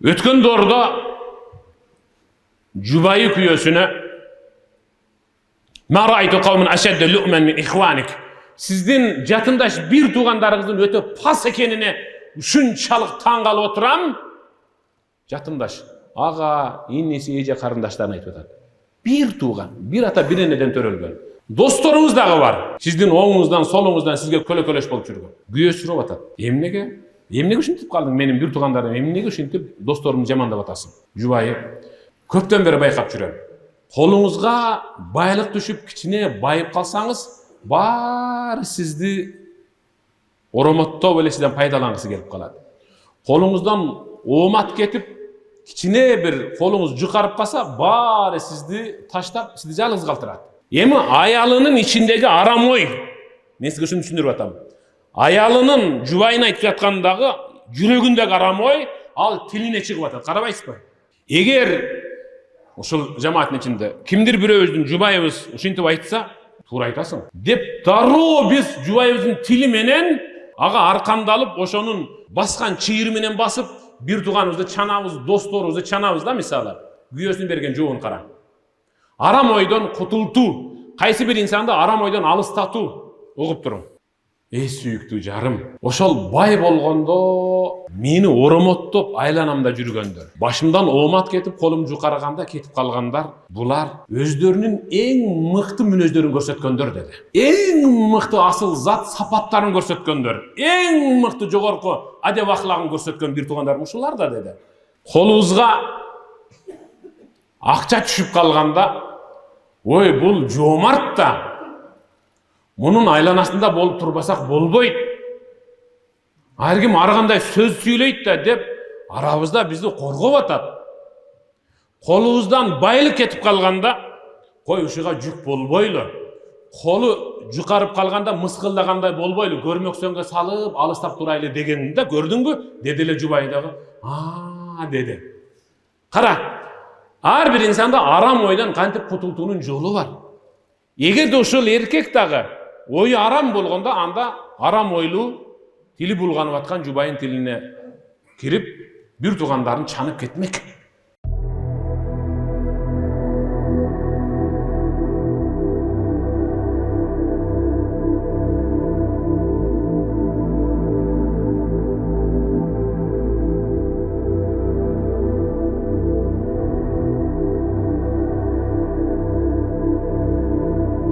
Ötken doğruda Jubayı kuyosuna "Ma ra'aytu qawman ashadda lu'man min ihwanik." Sizden jatındaş bir tuğanlarınızın öte pas ekenine şunçalık taң kalıp oturam. Jatındaş, ağa, innesi, eje karındaşlarına aytып atат. Bir tuğan, bir ata bir eneden törölgön. Dostlarınız dağı var. Sizden oğunuzdan, solunuzdan sizge köle-köleş bolup жүрgөн. Güye sürüp atat. Emnege? Emnege uşintip kaldың menin bir tuğanlarım? Emnege uşintip dostlarımı jamandap atasың? Jubayı, köpten beri bayqap жүрөм. Kolunuzga baylık düşüp kiçine bayıp kalsanız, bari sizdi oromottoo böyle sizden paydalanısı gelip kaladı. Kolunuzdan omat ketip, kiçine bir kolunuz jukarıp kalsa, bari sizdi taştap, sizdi jalgız kaltırat. Emi ayalının içindeki aram oy, men sizge şunu düşündürüp atam. Ayalının Jubayına aytıp atkandagı жүрөгүндөгү aram oy, al tiline çıkıp atat. Karabaysызбы? Eğer ушул жамааттын ичинде кимдир бирөөбүздүн жубайыбыз ушинтип айтса, туура айтасың деп дароо биз жубайыбыздын тили менен ага аркандалып, ошонун баскан чыйыры менен басып, бир тууганыбызды чанабыз, досторубузду чанабыз да, мисалы. Күйөөсүн берген жообун кара. Арам ойдон кутултуу, кайсы бир инсанды арам ойдон алыстатуу, угуп туруң. Эй сүйүктүү жарым, ошол бай болгондо мени оромоттоп айланамда жүргөндөр, башымдан оомат кетип, колум жукарганда кетип калгандар, булар өздөрүнүн эң мыкты мүнөздөрүн көрсөткөндөр деди. Эң мыкты асыл зат сапаттарын көрсөткөндөр, эң мыкты жогорку адеп аклагын көрсөткөн бир туугандар ушулар да деди. Колубузга акча түшүп калганда, ой, бул жоомарт да, Bunun aylanasında bolup turbasak bolboyt. Әркім арғандай söz сүйлейт да деп, арабызда bizdi коргоп атат. Колубуздан байлык кетип калганда, кой ушуга жүк болбойлу. Колу жукарып калганда мыскылдагандай болбойлу, көрмөксөнгө салып, алыстап турайлы дегенде көрдүңбү? Деди эле Жубайдагы. Деди. Кара, ар бир инсанда арам ойдан кантип кутултуунун жолу бар. Эгерде ушул эркек дагы ойы арам болгондо, анда арам ойлуу, тили булганып аткан Жубайын тилине кирип, бир туугандарын чанып кетмек.